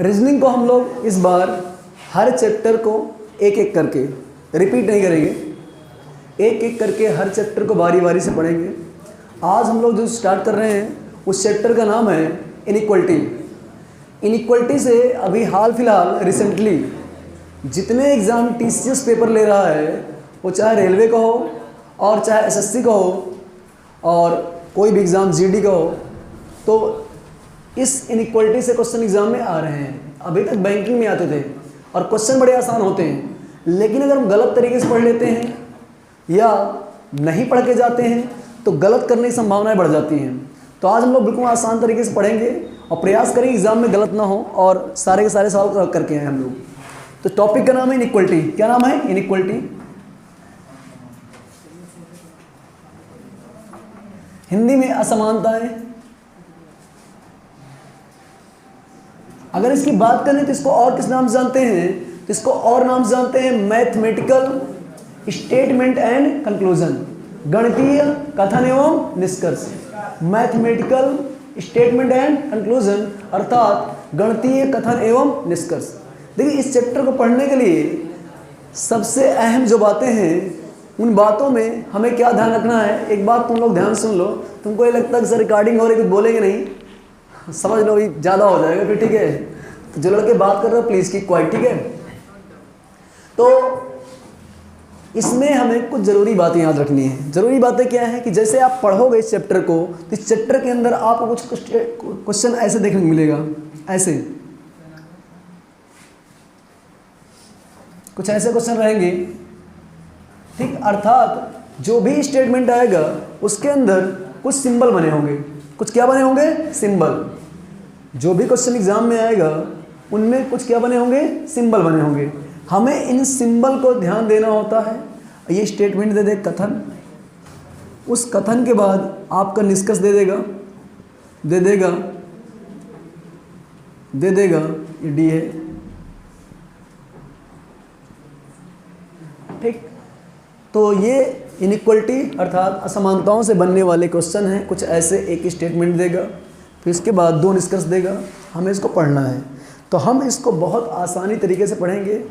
Reasoning को हम लोग इस बार हर चैप्टर को एक एक करके रिपीट नहीं करेंगे, एक एक करके हर चैप्टर को बारी बारी से पढ़ेंगे। आज हम लोग जो स्टार्ट कर रहे हैं उस चैप्टर का नाम है इनइक्वलिटी। इनइक्वलिटी से अभी हाल फिलहाल रिसेंटली जितने एग्ज़ाम टीसीएस पेपर ले रहा है, वो चाहे रेलवे का हो और चाहे एसएससी का हो और कोई भी एग्ज़ाम जीडी का हो, तो इस इनइक्वलिटी से क्वेश्चन एग्जाम में आ रहे हैं। अभी तक बैंकिंग में आते थे और क्वेश्चन बड़े आसान होते हैं, लेकिन अगर हम गलत तरीके से पढ़ लेते हैं या नहीं पढ़ के जाते हैं तो गलत करने की संभावनाएं बढ़ जाती हैं। तो आज हम लोग बिल्कुल आसान तरीके से पढ़ेंगे और प्रयास करेंगे एग्जाम में गलत ना हो और सारे के सारे सवाल करके आए हम लोग। तो टॉपिक का नाम है इनइक्वलिटी। क्या नाम है? इनइक्वलिटी। हिंदी में असमानताएं। अगर इसकी बात करें तो इसको और किस नाम से जानते हैं? तो इसको और नाम से जानते हैं मैथमेटिकल स्टेटमेंट एंड कंक्लूजन, गणितीय कथन एवं निष्कर्ष। मैथमेटिकल स्टेटमेंट एंड कंक्लूजन अर्थात गणितीय कथन एवं निष्कर्ष। देखिए, इस चैप्टर को पढ़ने के लिए सबसे अहम जो बातें हैं उन बातों में हमें क्या ध्यान रखना है, एक बात तुम लोग ध्यान सुन लो। तुमको ये लगता है कि सर रिकॉर्डिंग हो रही है, कुछ बोलेंगे नहीं, समझ लो ज़्यादा हो जाएगा फिर, ठीक है। तो जो लड़के बात कर रहे हो प्लीज़ कीप क्वाइट, ठीक है। तो इसमें हमें कुछ ज़रूरी बातें याद रखनी है। ज़रूरी बातें क्या है कि जैसे आप पढ़ोगे इस चैप्टर को तो इस चैप्टर के अंदर आपको कुछ क्वेश्चन ऐसे देखने को मिलेगा, ऐसे कुछ ऐसे क्वेश्चन रहेंगे, ठीक। अर्थात जो भी स्टेटमेंट आएगा उसके अंदर कुछ सिंबल बने होंगे। कुछ क्या बने होंगे? सिंबल। जो भी क्वेश्चन एग्जाम में आएगा उनमें कुछ क्या बने होंगे? सिंबल बने होंगे। हमें इन सिंबल को ध्यान देना होता है। ये स्टेटमेंट दे दे कथन, उस कथन के बाद आपका निष्कर्ष दे देगा, ये डी है, ठीक। तो ये इनइक्वलिटी अर्थात असमानताओं से बनने वाले क्वेश्चन हैं। कुछ ऐसे एक स्टेटमेंट देगा, फिर इसके बाद दो निष्कर्ष देगा, हमें इसको पढ़ना है। तो हम इसको बहुत आसानी तरीके से पढ़ेंगे।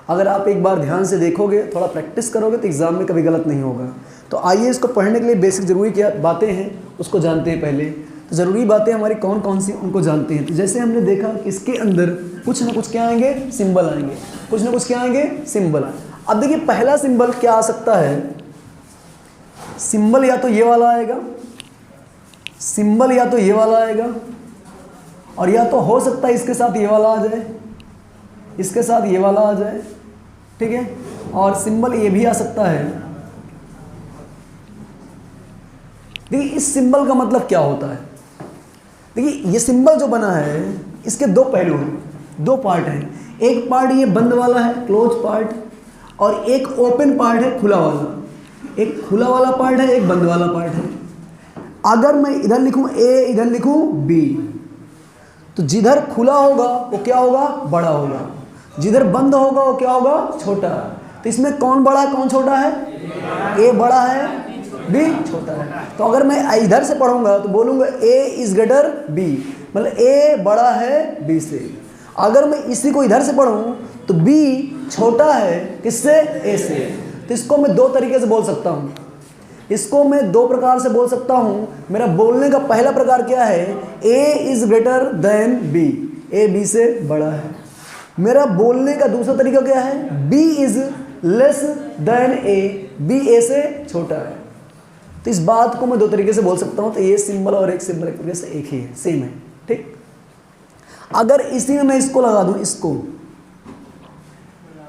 अगर आप एक बार ध्यान से देखोगे, थोड़ा प्रैक्टिस करोगे तो एग्ज़ाम में कभी गलत नहीं होगा। तो आइए इसको पढ़ने के लिए बेसिक ज़रूरी क्या बातें हैं उसको जानते हैं पहले। तो ज़रूरी बातें हमारी कौन कौन सी उनको जानते हैं। तो जैसे हमने देखा कि इसके अंदर कुछ ना कुछ क्या आएंगे? सिंबल आएंगे। कुछ ना कुछ क्या आएंगे? सिंबल। अब देखिए, पहला सिंबल क्या आ सकता है? सिंबल या तो ये वाला आएगा, सिंबल या तो ये वाला आएगा, और या तो हो सकता है इसके साथ ये वाला आ जाए, इसके साथ ये वाला आ जाए, ठीक है। और सिंबल ये भी आ सकता है। देखिए, इस सिंबल का मतलब क्या होता है? देखिए, ये सिंबल जो बना है इसके दो पहलू हैं, दो पार्ट हैं। एक पार्ट ये बंद वाला है, क्लोज पार्ट, और एक ओपन पार्ट है, खुला वाला। एक खुला वाला पार्ट है, एक बंद वाला पार्ट है। अगर मैं इधर लिखूं ए, इधर लिखूं बी, तो जिधर खुला होगा वो क्या होगा? बड़ा होगा। जिधर बंद होगा वो क्या होगा? छोटा। तो इसमें कौन बड़ा है कौन छोटा है? ए बड़ा है, बी छोटा है। तो अगर मैं इधर से पढ़ूंगा तो बोलूंगा ए इज ग्रेटर बी, मतलब ए बड़ा है बी से। अगर मैं इसी को इधर से पढ़ूं तो बी छोटा है किससे? ए से। तो इसको मैं दो तरीके से बोल सकता हूँ, इसको मैं दो प्रकार से बोल सकता हूँ। मेरा बोलने का पहला प्रकार क्या है? A is greater than B, A B से बड़ा है। मेरा बोलने का दूसरा तरीका क्या है? B is less than A, B A से छोटा है। तो इस बात को मैं दो तरीके से बोल सकता हूँ। तो ये सिंबल और एक सिंबल एक तरीके से एक ही है, सेम है, ठीक। अगर इसी में मैं इसको लगा दूं, इसको,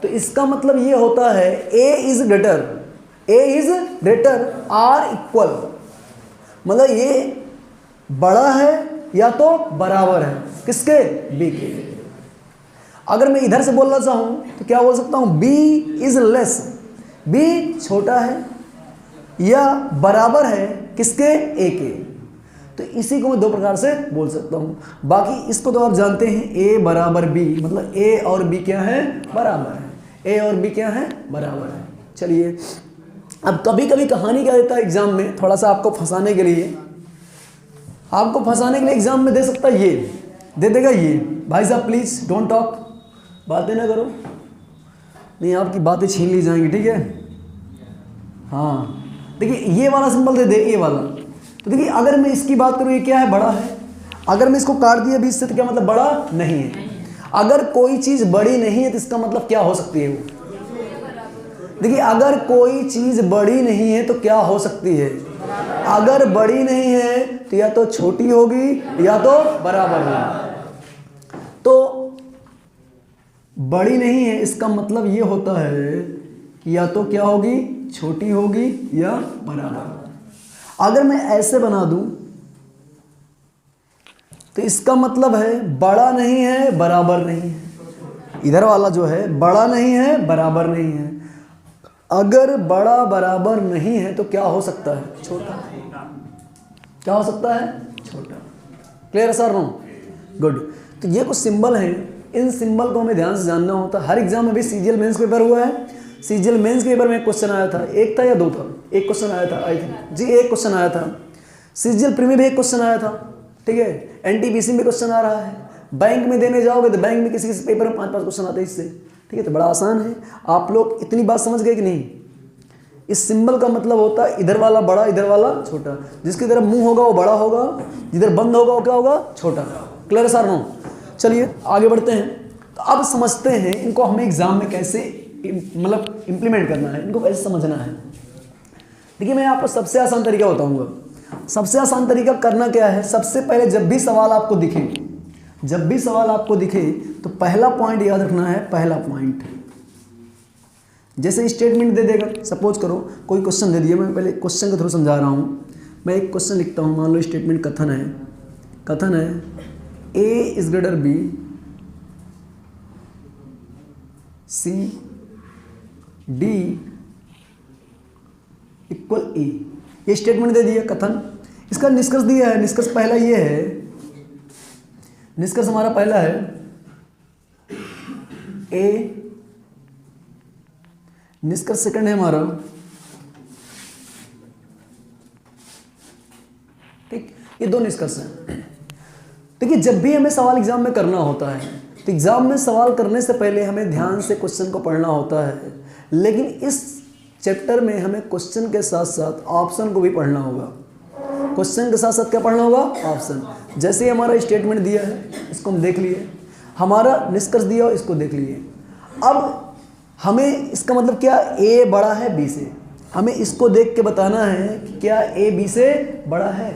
तो इसका मतलब ये होता है A is greater or equal, मतलब ये बड़ा है या तो बराबर है किसके? बी के। अगर मैं इधर से बोलना चाहूं तो क्या बोल सकता हूं? बी इज लेस, बी छोटा है या बराबर है किसके? ए के। तो इसी को मैं दो प्रकार से बोल सकता हूं। बाकी इसको तो आप जानते हैं, ए बराबर बी, मतलब ए और बी क्या है? बराबर है। ए और बी क्या है? बराबर है। चलिए, अब कभी कभी कहानी क्या देता है एग्जाम में, थोड़ा सा आपको फंसाने के लिए एग्जाम में दे सकता है, ये दे देगा, ये भाई साहब प्लीज़ डोंट टॉक, बातें ना करो, नहीं आपकी बातें छीन ली जाएंगी, ठीक है। हाँ देखिए ये वाला सिंबल दे दे, ये वाला, तो देखिए अगर मैं इसकी बात करूँ ये क्या है, बड़ा है। अगर मैं इसको काट दिया बीच से तो क्या मतलब, बड़ा नहीं है। अगर कोई चीज़ बड़ी नहीं है तो इसका मतलब क्या हो सकती है वो, देखिए अगर कोई चीज़ बड़ी नहीं है तो क्या हो सकती है, अगर बड़ी नहीं है तो या तो छोटी होगी या तो बराबर होगी। तो बड़ी नहीं है इसका मतलब ये होता है कि या तो क्या होगी, छोटी होगी या बराबर। अगर मैं ऐसे बना दूं तो इसका मतलब है बड़ा नहीं है बराबर नहीं है। इधर वाला जो है बड़ा नहीं है बराबर नहीं है। अगर बड़ा बराबर नहीं है तो क्या हो सकता है, छोटा। क्या हो सकता है, छोटा। Clear sir, no good. तो ये कुछ सिंबल हैं, इन सिंबल को हमें ध्यान से जानना होता है। हर एग्जाम में भी सीजीएल मेंस पेपर हुआ है, सीजीएल मेंस के पेपर में एक क्वेश्चन आया था, एक था या दो था, एक क्वेश्चन आया था आई थिंक जी, एक क्वेश्चन आया था। सीजीएल प्री में भी एक क्वेश्चन आया था, ठीक है। एनटीपीसी में क्वेश्चन आ रहा है। बैंक में देने जाओगे तो बैंक में किसी किसी पेपर में 5-5 क्वेश्चन आते हैं इससे, ठीक है। तो बड़ा आसान है। आप लोग इतनी बात समझ गए कि नहीं। इस सिंबल का मतलब होता है इधर वाला बड़ा इधर वाला छोटा। जिसकी तरफ मुंह होगा वो बड़ा होगा, जिधर बंद होगा वो क्या होगा, छोटा। Clear sir, no. चलिए आगे बढ़ते हैं। तो अब समझते हैं इनको हमें एग्जाम में कैसे मतलब इम्प्लीमेंट करना है, इनको कैसे समझना है। देखिए मैं आपको सबसे आसान तरीका बताऊंगा। सबसे आसान तरीका करना क्या है, सबसे पहले जब भी सवाल आपको दिखे, जब भी सवाल आपको दिखे तो पहला पॉइंट याद रखना है। पहला पॉइंट जैसे स्टेटमेंट दे देगा, सपोज करो कोई क्वेश्चन दे दिया, मैं पहले क्वेश्चन के थ्रू समझा रहा हूँ। मैं एक क्वेश्चन लिखता हूँ, मान लो स्टेटमेंट कथन है, कथन है A is greater B, C D equal A. ये स्टेटमेंट दे दिया कथन। इसका निष्कर्ष दिया है। निष्कर्ष पहला ये है, निष्कर्ष हमारा पहला है ए, निष्कर्ष सेकंड है हमारा, ठीक। ये दो निष्कर्ष हैं। देखिए जब भी हमें सवाल एग्जाम में करना होता है तो एग्जाम में सवाल करने से पहले हमें ध्यान से क्वेश्चन को पढ़ना होता है, लेकिन इस चैप्टर में हमें क्वेश्चन के साथ साथ ऑप्शन को भी पढ़ना होगा। क्वेश्चन के साथ साथ क्या पढ़ना होगा, ऑप्शन। जैसे ही हमारा स्टेटमेंट दिया है इसको हम देख लिए, हमारा निष्कर्ष दिया हो इसको देख लिए। अब हमें इसका मतलब क्या, ए बड़ा है बी से, हमें इसको देख के बताना है कि क्या ए बी से बड़ा है,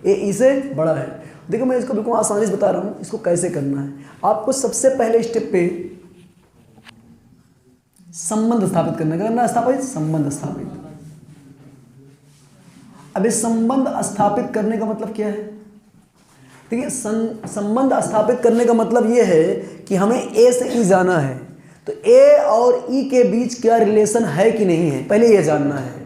ए ई से बड़ा है। देखो मैं इसको बिल्कुल आसानी से बता रहा हूँ इसको कैसे करना है। आपको सबसे पहले स्टेप पे संबंध स्थापित करना स्थापित, संबंध स्थापित। अब इस संबंध स्थापित करने का मतलब क्या है, देखिए संबंध स्थापित करने का मतलब ये है कि हमें ए से ई जाना है, तो ए और ई के बीच क्या रिलेशन है कि नहीं है, पहले ये जानना है।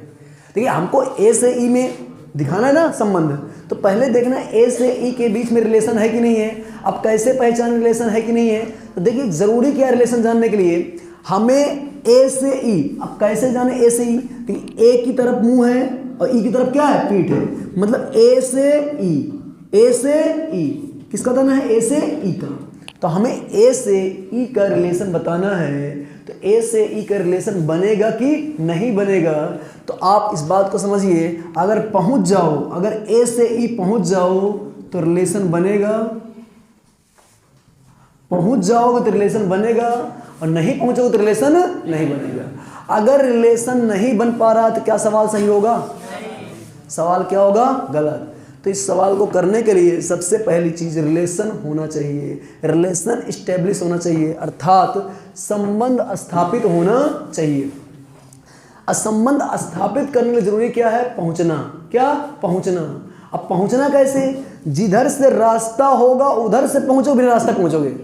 देखिए हमको ए से ई में दिखाना है ना संबंध, तो पहले देखना ए से ई के बीच में रिलेशन है कि नहीं है। अब कैसे पहचान रिलेशन है कि नहीं है, तो देखिए जरूरी क्या रिलेशन जानने के लिए हमें ए से ई। अब कैसे जाने ए से ई, ए की तरफ मुंह है और ई की तरफ क्या है, पीठ है। मतलब ए से ई, ए से ई किसका बताना है, ए से ई का। तो हमें ए से ई का रिलेशन बताना है। तो ए से ई का रिलेशन बनेगा कि नहीं बनेगा, तो आप इस बात को समझिए। अगर पहुंच जाओ, अगर ए से ई पहुंच जाओ तो रिलेशन बनेगा, पहुंच जाओगे तो रिलेशन बनेगा, और नहीं पहुंचोगे तो रिलेशन नहीं बनेगा। अगर रिलेशन नहीं बन पा रहा तो क्या सवाल सही होगा, सवाल क्या होगा, गलत। तो इस सवाल को करने के लिए सबसे पहली चीज रिलेशन होना चाहिए, रिलेशन इस्टेब्लिश होना चाहिए, अर्थात संबंध स्थापित होना चाहिए। संबंध स्थापित करने के लिए जरूरी क्या है, पहुंचना। क्या, पहुंचना। अब पहुंचना कैसे, जिधर से रास्ता होगा उधर से पहुंचोगे, बिना रास्ता पहुंचोगे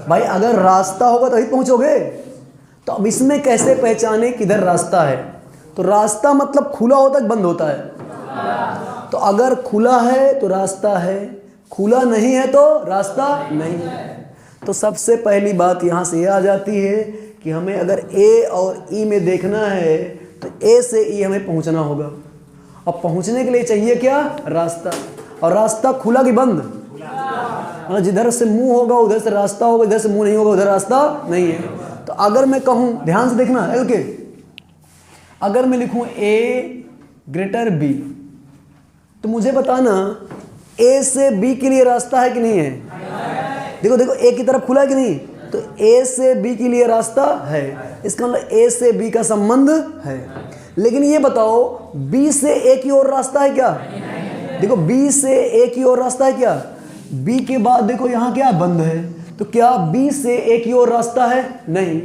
भाई। अगर रास्ता होगा तभी पहुंचोगे। तो अब इसमें कैसे पहचाने किधर रास्ता है, तो रास्ता मतलब खुला होता है बंद होता है। तो अगर खुला है तो रास्ता है, खुला नहीं है तो रास्ता नहीं है। तो सबसे पहली बात यहाँ से ये आ जाती है कि हमें अगर ए और ई में देखना है तो ए से ई हमें पहुँचना होगा। और पहुँचने के लिए चाहिए क्या, रास्ता। और रास्ता खुला कि बंद, मतलब जिधर से मुंह होगा उधर से रास्ता होगा, इधर से मुंह नहीं होगा उधर रास्ता नहीं है। तो अगर मैं कहूं, ध्यान से देखना ओके, अगर मैं लिखूं A ग्रेटर B, तो मुझे बताना A से B के लिए रास्ता है कि नहीं है। देखो देखो A की तरफ खुला है कि नहीं, तो A से B के लिए रास्ता है, इसका मतलब A से B का संबंध है। लेकिन ये बताओ B से A की ओर रास्ता है क्या। देखो B से A की ओर रास्ता है क्या, B के बाद देखो यहाँ क्या बंद है, तो क्या B से A की ओर रास्ता है, नहीं,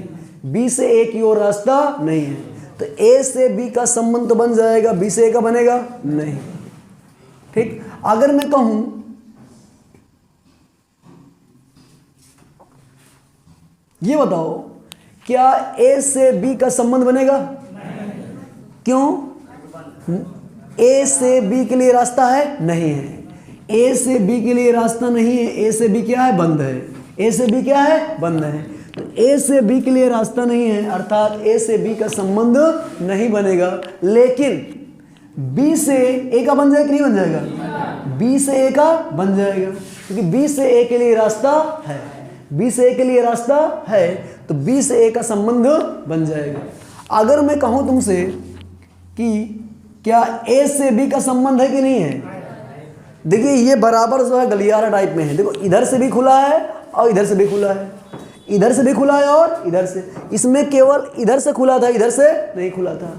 B से A की ओर रास्ता नहीं है, तो A से B का संबंध तो बन जाएगा, B से A का बनेगा नहीं। ठीक, अगर मैं कहूं ये बताओ क्या A से B का संबंध बनेगा, क्यों, A से B के लिए रास्ता है, नहीं है, A से B के लिए रास्ता नहीं है, A से B क्या है, बंद है, A से B क्या है, बंद है, तो A से B के लिए रास्ता नहीं है, अर्थात A से B का संबंध नहीं बनेगा। लेकिन B से A का बन जाएगा कि नहीं बन जाएगा, B से A का बन जाएगा, क्योंकि B से A के लिए रास्ता है, B से A के लिए रास्ता है, तो B से A का संबंध बन जाएगा। अगर मैं कहूं तुमसे कि क्या A से B का संबंध है कि नहीं है, देखिए ये बराबर जो है गलियारा टाइप में है, देखो इधर से भी खुला है और इधर से भी खुला है, इधर से भी खुला है और इधर से, इसमें केवल इधर से खुला था, इधर से नहीं खुला था,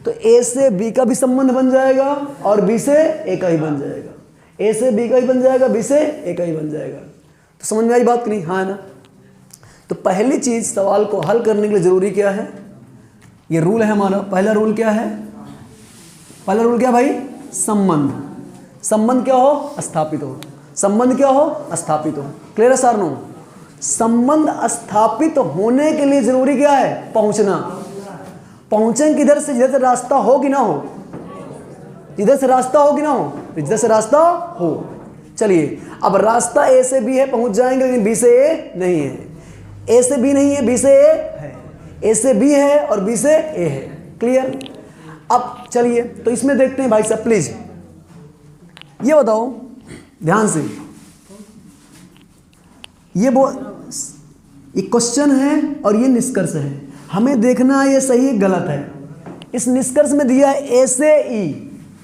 तो A से B का भी संबंध बन जाएगा और B से A का ही बन जाएगा, A से B का ही बन जाएगा, B से A का ही बन जाएगा। तो समझ में आई बात कि नहीं, हाँ ना। तो पहली चीज सवाल को हल करने के लिए जरूरी क्या है, ये रूल है हमारा। पहला रूल क्या है, पहला रूल क्या भाई, संबंध, संबंध क्या हो, स्थापित हो, संबंध क्या हो, स्थापित हो। क्लियर है सर, नो, संबंध स्थापित होने के लिए जरूरी क्या है, पहुंचना। पहुंचें किधर से, जिधर से रास्ता हो कि ना हो, जिधर से रास्ता हो कि ना हो, जिधर से रास्ता हो। चलिए अब रास्ता A से B है, पहुंच जाएंगे, लेकिन B से A नहीं है, A से B नहीं है, B से A है, A से B है और B से A है। क्लियर। अब चलिए तो इसमें देखते हैं भाई साहब, प्लीज ये बताओ ध्यान से, ये क्वेश्चन है और ये निष्कर्ष है, हमें देखना है ये सही है गलत है। इस निष्कर्ष में दिया है A से E,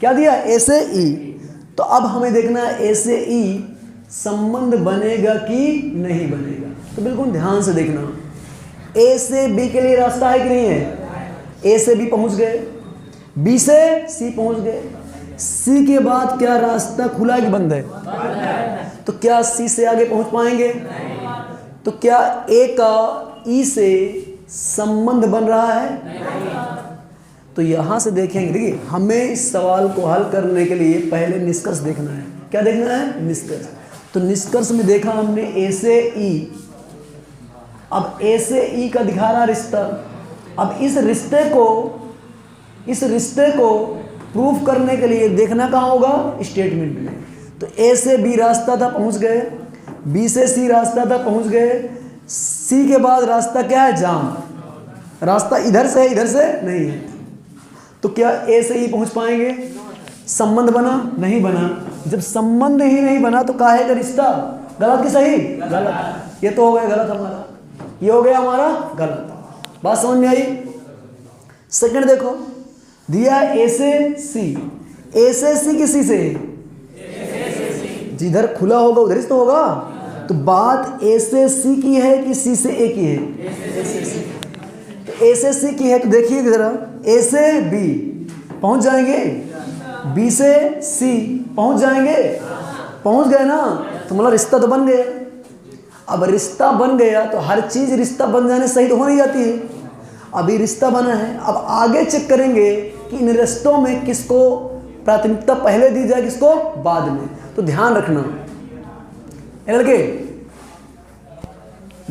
क्या दिया है, A से E, तो अब हमें देखना है A से E संबंध बनेगा कि नहीं बनेगा। तो बिल्कुल ध्यान से देखना, A से B के लिए रास्ता है कि नहीं है, A से B पहुंच गए, B से C पहुंच गए, C के बाद क्या रास्ता खुला है कि बंद है, तो क्या C से आगे पहुंच पाएंगे, तो क्या A का E से संबंध बन रहा है। तो यहां से देखेंगे, देखिए हमें इस सवाल को हल करने के लिए पहले निष्कर्ष देखना है। क्या देखना है, निष्कर्ष। तो निष्कर्ष में देखा हमने A से E, अब A से E का दिखा रहा रिश्ता। अब इस रिश्ते को प्रूफ करने के लिए देखना कहाँ होगा, स्टेटमेंट में। तो A से B रास्ता था, पहुंच गए, B से C रास्ता था, पहुंच गए, C के बाद रास्ता क्या है, जाम, रास्ता इधर से है, इधर से नहीं है, तो क्या A से E पहुंच पाएंगे, संबंध बना, नहीं बना। जब संबंध ही नहीं बना तो काहे का रिश्ता, गलत कि सही, गलत, ये तो हो गया गलत हमारा, ये हो गया हमारा गलत। बात समझ में आई। सेकंड देखो, दिया A से C, A से C किसी से, जिधर खुला होगा उधर तो होगा, तो बात A से C की है कि C से A की है, A से C। तो A से C की है, तो देखिए जरा, A से B पहुंच जाएंगे, B से C पहुंच जाएंगे, पहुंच गए ना, तो मतलब रिश्ता तो बन गया। अब रिश्ता बन गया तो हर चीज रिश्ता बन जाने सही तो हो नहीं जाती है। अभी रिश्ता बना है, अब आगे चेक करेंगे कि इन रिश्तों में किसको प्राथमिकता पहले दी जाए, किसको बाद में। तो ध्यान रखना लड़के,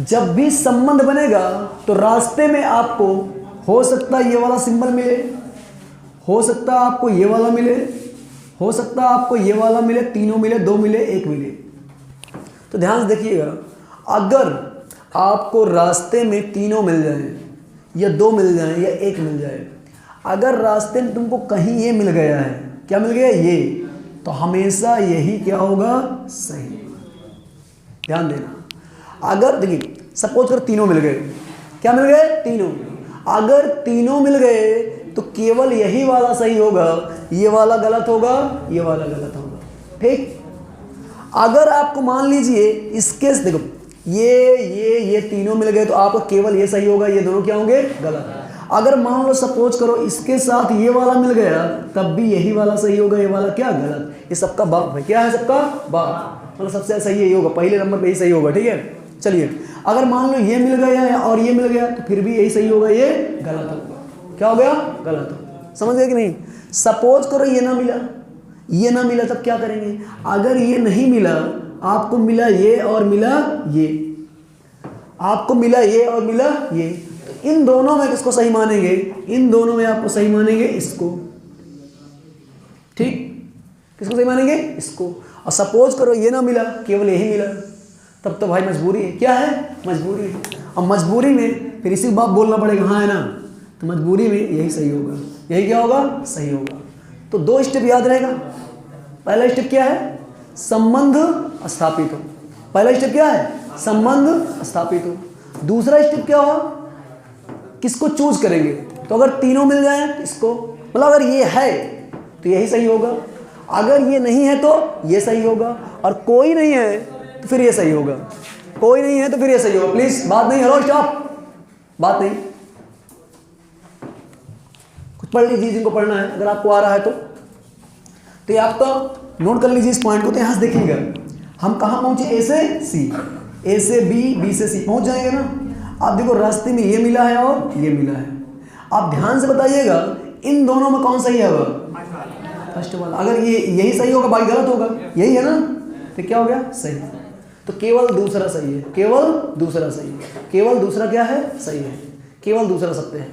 जब भी संबंध बनेगा तो रास्ते में आपको हो सकता है ये वाला सिंबल मिले, हो सकता है आपको ये वाला मिले, हो सकता है आपको ये वाला मिले, तीनों मिले, दो मिले, एक मिले। तो ध्यान से देखिएगा, अगर आपको रास्ते में तीनों मिल जाए या दो मिल जाए या एक मिल जाए, अगर रास्ते में तुमको कहीं ये मिल गया है, क्या मिल गया ये, तो हमेशा यही क्या होगा, सही। ध्यान देना। अगर देखिए सपोज कर तीनों मिल गए, क्या मिल गए? तीनों। अगर तीनों मिल गए तो केवल यही वाला सही होगा, ये वाला गलत होगा, ये वाला गलत होगा। ठीक। अगर आपको मान लीजिए इसके देखो ये तीनों मिल गए तो आपको केवल ये सही होगा, ये दोनों क्या होंगे? गलत। अगर मान लो सपोज करो इसके साथ ये वाला मिल गया तब भी यही वाला सही होगा, ये वाला क्या? गलत। ये सबका बाप है। क्या है? सबका बाप। मतलब सबसे सही यही होगा, पहले नंबर पे ही सही होगा। ठीक है, चलिए अगर मान लो ये मिल गया और ये मिल गया तो फिर भी यही सही होगा, ये गलत होगा। क्या हो गया? गलत होगा। समझ गए कि नहीं? सपोज करो ये ना मिला, ये ना मिला तब क्या करेंगे? अगर ये नहीं मिला, आपको मिला ये और मिला ये, आपको मिला ये और मिला ये, तो इन दोनों में किसको सही मानेंगे? इन दोनों में आपको सही मानेंगे इसको। ठीक, किसको सही मानेंगे? इसको। और सपोज करो ये ना मिला, केवल यही मिला, तब तो भाई मजबूरी है। क्या है? मजबूरी है। और मजबूरी में फिर इसी बात बोलना पड़ेगा, हाँ है ना, तो मजबूरी में यही सही होगा। यही क्या होगा? सही होगा। तो दो स्टेप याद रहेगा। पहला स्टेप क्या है? संबंध स्थापित हो। पहला स्टेप क्या है? संबंध स्थापित हो। दूसरा स्टेप क्या हो? किसको चूज करेंगे? तो अगर तीनों मिल जाए तो इसको, मतलब अगर ये है तो यही सही होगा, अगर ये नहीं है तो ये सही होगा, और कोई नहीं है तो फिर ये सही होगा, कोई नहीं है तो फिर ये सही होगा। प्लीज बात नहीं, हेलो स्टॉप, बात नहीं। कुछ पढ़ लीजिए जिनको पढ़ना है, अगर आपको आ रहा है तो ये आपका नोट कर लीजिए इस पॉइंट को। तो यहां से देखिएगा हम कहां पहुंचे? ए से सी, ए से बी, बी से सी पहुंच जाएंगे ना। आप देखो रास्ते में ये मिला है और ये मिला है, आप ध्यान से बताइएगा इन दोनों में कौन सही है? फर्स्ट वाला। अगर ये यही सही होगा, बाकी गलत होगा, यही है ना, तो क्या हो गया? सही। तो केवल दूसरा सही है, केवल दूसरा सही है, केवल दूसरा क्या है? सही है, केवल दूसरा सत्य है।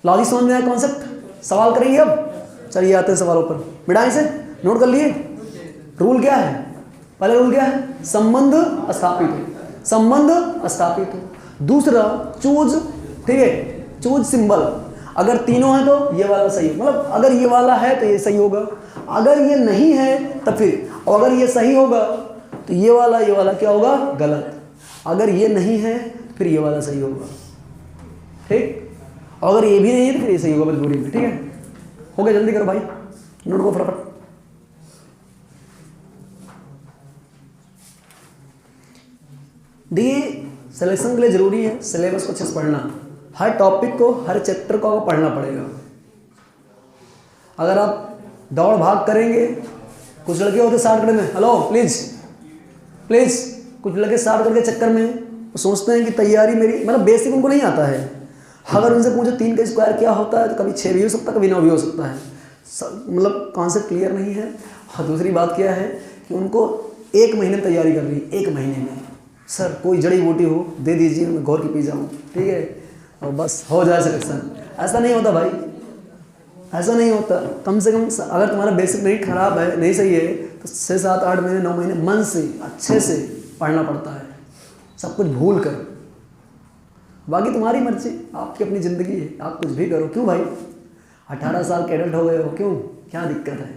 लॉजिक समझ में आया कॉन्सेप्ट? सवाल करेंगे अब? चलिए आते हैं सवालों पर। बिठाएं से नोट कर लिए। रूल क्या है? पहला रूल क्या है? संबंध स्थापित हो, संबंध स्थापित हो। दूसरा चूज, ठीक है, चूज सिंबल। अगर तीनों है तो ये वाला सही है, मतलब अगर ये वाला है तो ये सही होगा, अगर ये नहीं है तो फिर, और अगर ये सही होगा तो ये वाला क्या होगा? गलत। अगर ये नहीं है फिर ये वाला सही होगा। ठीक, और अगर ये भी नहीं है तो फिर ये सही होगा मजबूरी में। ठीक है, हो गया? जल्दी करो भाई, नोट को फटाफट। देखिए सिलेक्शन के लिए जरूरी है सिलेबस को अच्छे से पढ़ना, हर टॉपिक को, हर चैप्टर को आपको पढ़ना पड़ेगा। अगर आप दौड़ भाग करेंगे, कुछ लड़के होते 60 कड़े में, हेलो प्लीज प्लीज, कुछ लड़के 60 कड़े के चक्कर में वो सोचते हैं कि तैयारी मेरी, मतलब बेसिक उनको नहीं आता है। अगर उनसे पूछो 3 का स्क्वायर क्या होता है तो कभी 6 भी हो सकता है, कभी 9 भी हो सकता है, मतलब कॉन्सेप्ट क्लियर नहीं है। और दूसरी बात क्या है कि उनको 1 महीने में तैयारी कर रही है, 1 महीने में, सर कोई जड़ी बूटी हो दे दीजिए, मैं घोर के पी जाऊँ, ठीक है, और बस हो जाए सिलेक्शन। ऐसा नहीं होता भाई, ऐसा नहीं होता। कम से कम अगर तुम्हारा बेसिक नहीं खराब है, नहीं सही है, तो 6, 7, 8 महीने, 9 महीने मन से अच्छे से पढ़ना पड़ता है, सब कुछ भूल कर। बाकी तुम्हारी मर्जी, आपकी अपनी ज़िंदगी है, आप कुछ भी करो। क्यों भाई 18 साल के एडल्ट हो गए हो, क्यों, क्या दिक्कत है?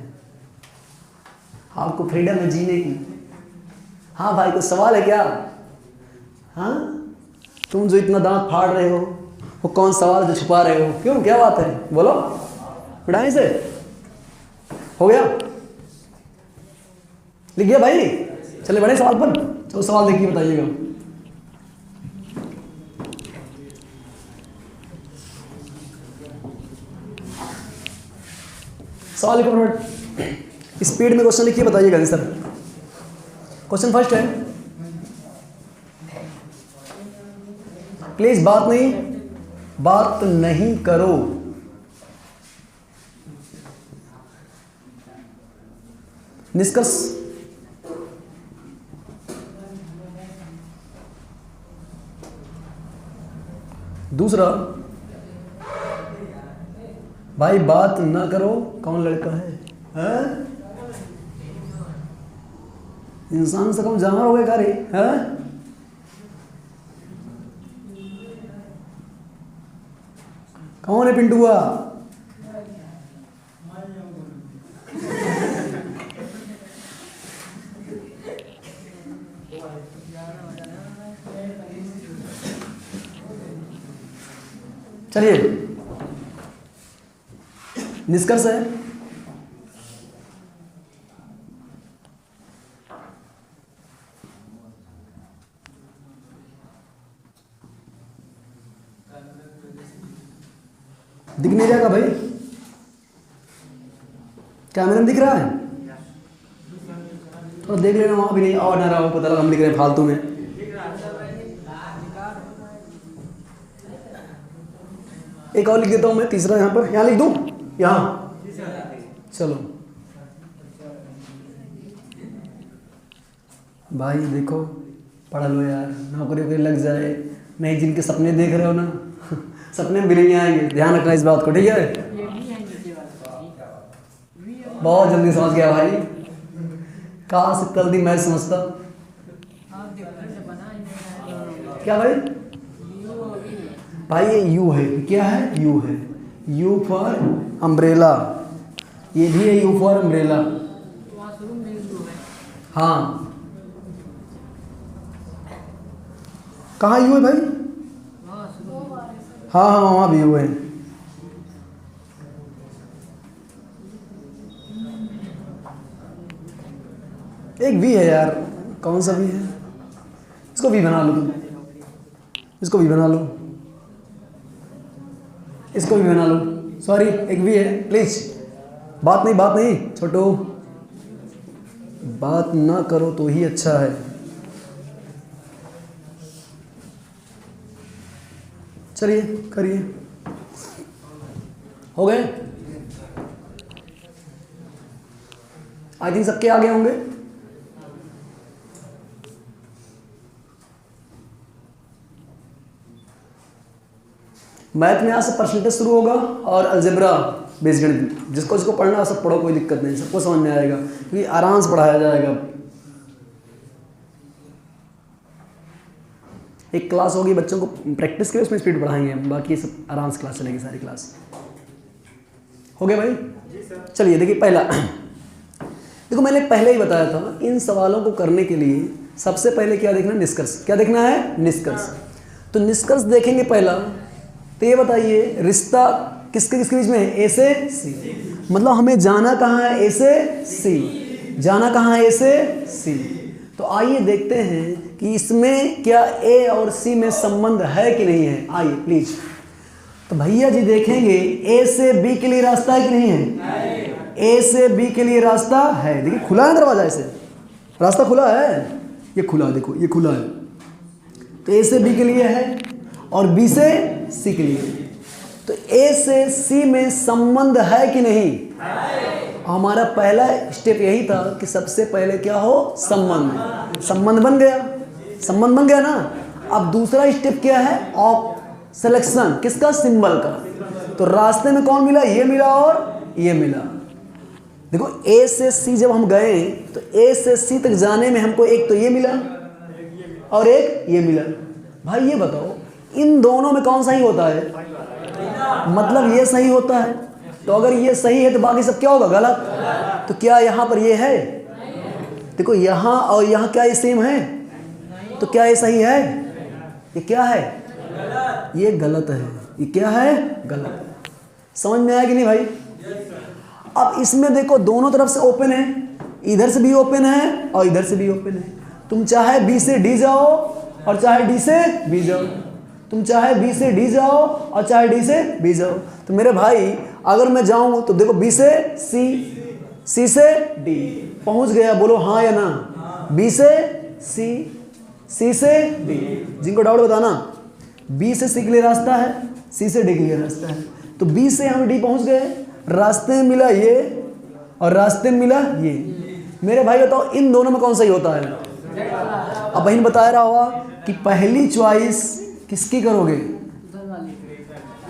आपको फ्रीडम है जीने की। हाँ भाई, कुछ सवाल है क्या? हाँ, तुम जो इतना दांत फाड़ रहे हो वो कौन सवाल जो छुपा रहे हो? क्यों, क्या बात है, बोलो। पिटाई से हो गया? लिख गया भाई? चले बड़े सवाल पर, चलो सवाल देखिए, बताइएगा। सवाल लिखो, स्पीड में क्वेश्चन लिखिए, बताइएगा आंसर। क्वेश्चन फर्स्ट है, प्लीज बात नहीं करो। निष्कर्ष, दूसरा, भाई बात ना करो, कौन लड़का है? इंसान से कम जानवर हो गए क्या रे? हैं? कौन है पिंटुआ? चलिए निष्कर्ष है, दिख नहीं रहेगा भाई, कैमरे में दिख रहा है तो देख लेना, वहां भी नहीं और ना रहा हो, पता लगा हम लिख रहे हैं फालतू में। एक और लिख देता हूं मैं, तीसरा यहाँ पर, यहाँ लिख दूं, यहाँ चलो भाई देखो पढ़ लो यार, नौकरी वोकरी लग जाए, नहीं जिनके सपने देख रहे हो ना सपने भी नहीं आएंगे, ध्यान रखना इस बात को, ठीक है। बहुत जल्दी समझ गया भाई, काश कल दी मैं समझता। क्या भाई, भाई ये यू है, क्या है, यू है, यू फॉर अम्ब्रेला, ये भी है यू फॉर अम्ब्रेला। हाँ कहाँ यू है भाई, हाँ हाँ वहाँ भी यू है। एक वी है यार, कौन सा वी है, इसको वी बना लो तुम, इसको वी बना लो, इसको भी बना लो, सॉरी एक वी है प्लीज, बात नहीं छोटो, बात ना करो तो ही अच्छा है। चलिए करिए, हो गए, आई थिंक सबके आगे होंगे। मैथ में यहाँ से परसेंटेज शुरू होगा और अलजेब्रा बीजगणित, जिसको पढ़ना सब पढ़ो, कोई दिक्कत नहीं, सबको समझ में आएगा क्योंकि आराम से पढ़ाया जाएगा। एक क्लास होगी बच्चों को प्रैक्टिस के लिए, उसमें स्पीड बढ़ाएंगे, बाकी सब आराम से क्लास चलेगी, सारी क्लास। हो गया भाई, चलिए देखिए पहला देखो मैंने पहले ही बताया था, इन सवालों को करने के लिए सबसे पहले क्या देखना, निष्कर्ष। क्या देखना है, निष्कर्ष। तो निष्कर्ष देखेंगे पहला, तो ये बताइए रिश्ता किसके किसके बीच में है, ए से सी, मतलब हमें जाना कहाँ है, ए से सी, जाना कहाँ है, ए से सी। तो आइए देखते हैं कि इसमें क्या ए और सी में संबंध है कि नहीं है, आइए प्लीज। तो भैया जी देखेंगे ए से बी के लिए रास्ता है कि नहीं है, ए से बी के लिए रास्ता है, देखिए खुला है दरवाजा, ऐसे रास्ता खुला है, ये खुला, देखो ये खुला है, तो ए से बी के लिए है और बी से सी के लिए। तो ए से सी में संबंध है कि नहीं है? हमारा पहला स्टेप यही था कि सबसे पहले क्या हो, संबंध। संबंध बन गया, संबंध बन गया ना। अब दूसरा स्टेप क्या है, ऑफ सिलेक्शन, किसका, सिंबल का। तो रास्ते में कौन मिला, ये मिला और ये मिला। देखो ए से सी जब हम गए तो ए से सी तक जाने में हमको एक तो ये मिला और एक ये मिला। भाई ये बताओ इन दोनों में कौन सही होता है, मतलब ये सही होता है, तो अगर ये सही है तो बाकी सब क्या होगा, गलत। तो क्या यहाँ पर ये है, देखो यहाँ और यहाँ क्या ये सेम है, तो क्या ये सही है, ये क्या है, ये गलत है, ये क्या है, गलत है। समझ में आया कि नहीं भाई। अब इसमें देखो दोनों तरफ से ओपन है, इधर से भी ओपन है और इधर से भी ओपन है। तुम चाहे बी से डी जाओ और चाहे डी से बी जाओ, तुम चाहे बी से डी जाओ और चाहे डी से बी जाओ। तो मेरे भाई अगर मैं जाऊं तो देखो बी से सी, सी से डी, पहुंच गया, बोलो हाँ या ना। बी से सी, सी से डी, जिनको डाउट बताना। बी से सी के लिए रास्ता है, सी से डी के लिए रास्ता है। तो बी से हम डी पहुंच गए, रास्ते में मिला ये और रास्ते में मिला ये। मेरे भाई बताओ इन दोनों में कौन सही होता है। अब बहन बता रहा होगा कि पहली चॉइस किसकी करोगे,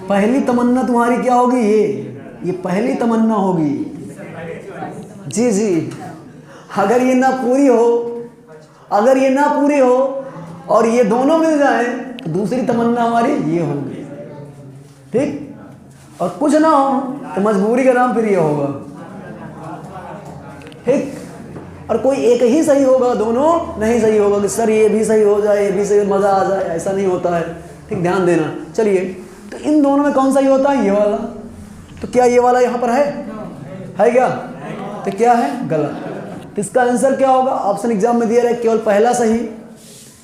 पहली तमन्ना तुम्हारी क्या होगी, ये पहली तमन्ना होगी। जी जी, अगर ये ना पूरी हो, अगर ये ना पूरी हो और ये दोनों मिल जाए तो दूसरी तमन्ना हमारी ये होगी, ठीक। और कुछ ना हो तो मजबूरी का नाम फिर ये होगा, ठीक। और कोई एक ही सही होगा, दोनों नहीं सही होगा कि सर ये भी सही हो जाए, ये भी सही, मज़ा आ जाए, ऐसा नहीं होता है, ठीक। ध्यान देना। चलिए तो इन दोनों में कौन सा ही होता है? ये वाला। तो क्या ये वाला यहाँ पर है क्या? तो क्या है? गलत। तो इसका आंसर क्या होगा? ऑप्शन एग्जाम में दिया है केवल पहला सही,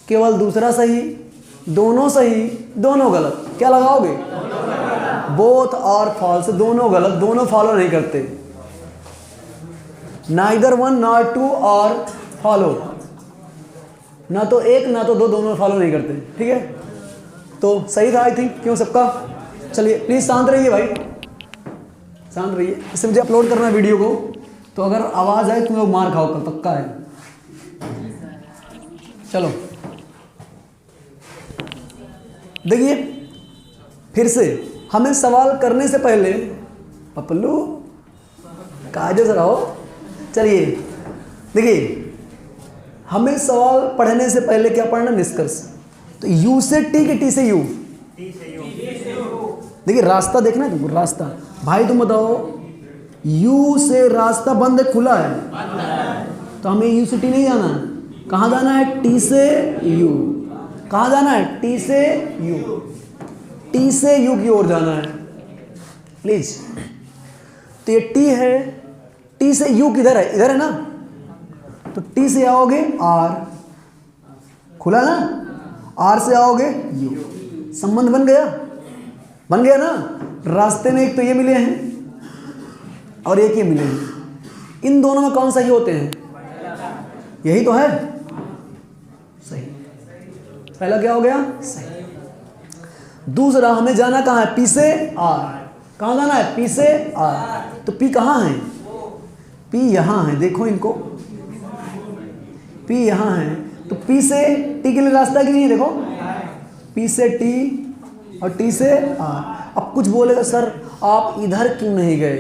केवल दूसरा सही, दोनों सही, दोनों गलत। क्या लगाओगे? बोथ आर फॉल्स, दोनों गलत, दोनों फॉलो नहीं करते। नाइदर वन नॉट टू और फॉलो, ना तो एक ना तो दो, दोनों फॉलो नहीं करते। ठीक है, तो सही था आई थिंक। क्यों सबका? चलिए प्लीज शांत रहिए भाई, शांत रहिए। इससे मुझे अपलोड करना है वीडियो को, तो अगर आवाज आए तुम लोग मार खाओ कल, पक्का है। चलो देखिए फिर से, हमें सवाल करने से पहले पपलू कायदे से रहो। चलिए देखिए, हमें सवाल पढ़ने से पहले क्या पढ़ना? निष्कर्ष। तो यू से टी कि टी से यू? देखिए रास्ता देखना है तुमको, रास्ता। भाई तुम बताओ, यू से रास्ता बंद है खुला है? तो हमें यू से टी नहीं जाना है। कहाँ जाना है? टी से यू। कहाँ जाना है? टी से यू। टी से यू की ओर जाना है प्लीज। तो ये टी है, टी से यू किधर है? इधर है ना। तो टी से आओगे आर, खुला ना। आर से आओगे यू, संबंध बन गया? बन गया ना। रास्ते में एक तो ये मिले हैं और एक ये मिले हैं। इन दोनों में कौन सही होते हैं? यही तो है सही। पहला क्या हो गया? सही। दूसरा, हमें जाना कहाँ है? पी से आर। कहाँ जाना है? पी से आर। तो पी कहाँ है? पी यहाँ है, देखो इनको, पी यहाँ है। तो पी से टी के लिए रास्ता है कि नहीं है? देखो, पी से टी और टी से आर। अब कुछ बोलेगा सर आप इधर क्यों नहीं गए?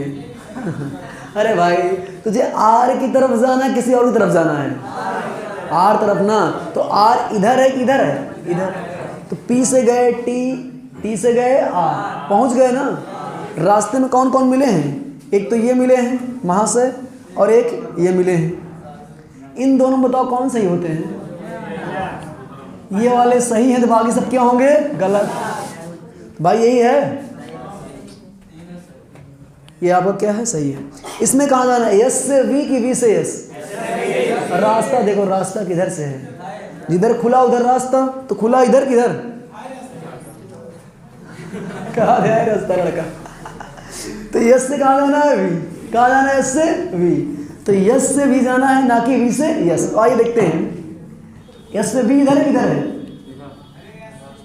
अरे भाई तुझे आर की तरफ जाना है, किसी और की तरफ जाना है? आर तरफ ना। तो आर इधर है कि इधर है? इधर। तो पी से गए टी, टी से गए आर, पहुंच गए ना। रास्ते में कौन कौन मिले हैं? एक तो ये मिले हैं वहां से और एक ये मिले हैं। इन दोनों में बताओ कौन सही होते हैं? ये वाले सही हैं, तो बाकी सब क्या होंगे? गलत। भाई यही है, ये आपका क्या है? सही है। इसमें कहाँ जाना है? एस से वी की वी से एस? रास्ता देखो, रास्ता किधर से है? जिधर खुला उधर रास्ता, तो खुला इधर किधर? कहाँ गया है रास्ता लड़का? तो यस से कहाँ जाना है? वी। कहाँ जाना है? एस से वी। तो यस से वी जाना है, ना कि वी से यस। तो आइए देखते हैं, यस से वी इधर किधर है?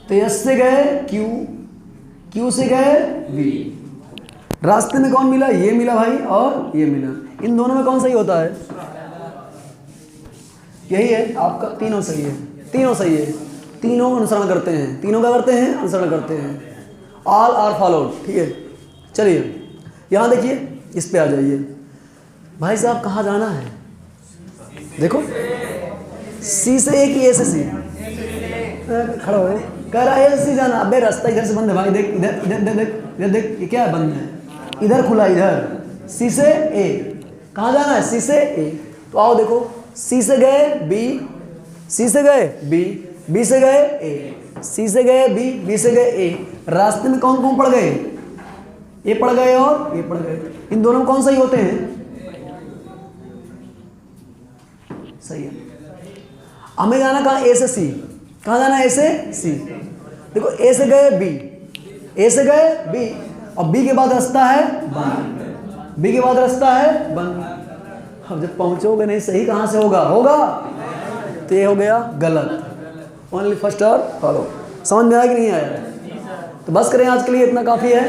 तो यस से गए क्यू, क्यू से गए वी। रास्ते में कौन मिला? ये मिला भाई और ये मिला। इन दोनों में कौन सही होता है? यही है आपका। तीनों सही है, तीनों सही है। तीनों अनुसरण करते हैं। तीनों क्या करते हैं? अनुसरण करते हैं। All are followed. ठीक है, चलिए यहाँ देखिए, इस पे आ जाइए। भाई साहब कहाँ जाना है? देखो, सी से ए कि ए से सी? खड़ा हो, कह रहा है ए से सी जाना। अबे रास्ता इधर से बंद है भाई, देख इधर, इधर इधर देख, इधर देख, ये क्या है? बंद है। इधर खुला, इधर। सी से ए। कहाँ जाना है? सी से ए। तो आओ देखो, सी से गए बी, सी से गए बी, बी से गए ए, सी से गए बी, बी से गए ए। रास्ते में कौन कौन पड़ गए? ये पड़ गए और ये पड़ गए। इन दोनों में कौन सही होते हैं? सही है। हमें जाना कहाँ? ए से सी। कहाँ जाना है? ए से सी। देखो, ए से गए बी, ए से गए बी, और बी के बाद रास्ता है बंद। बी के बाद रास्ता है बंद। अब जब पहुंचोगे नहीं सही, कहाँ से होगा? होगा। तो ये हो गया गलत। ओनली फर्स्ट और फॉलो। समझ में आया कि नहीं आया? तो बस करें आज के लिए, इतना काफ़ी है।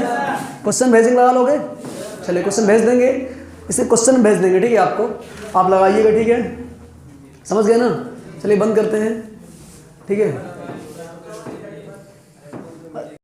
क्वेश्चन भेजिंग लगा लोगे? चलिए क्वेश्चन भेज देंगे, इसे क्वेश्चन भेज देंगे। ठीक है, आपको आप लगाइएगा। ठीक है, समझ गए ना? चलिए बंद करते हैं। ठीक है।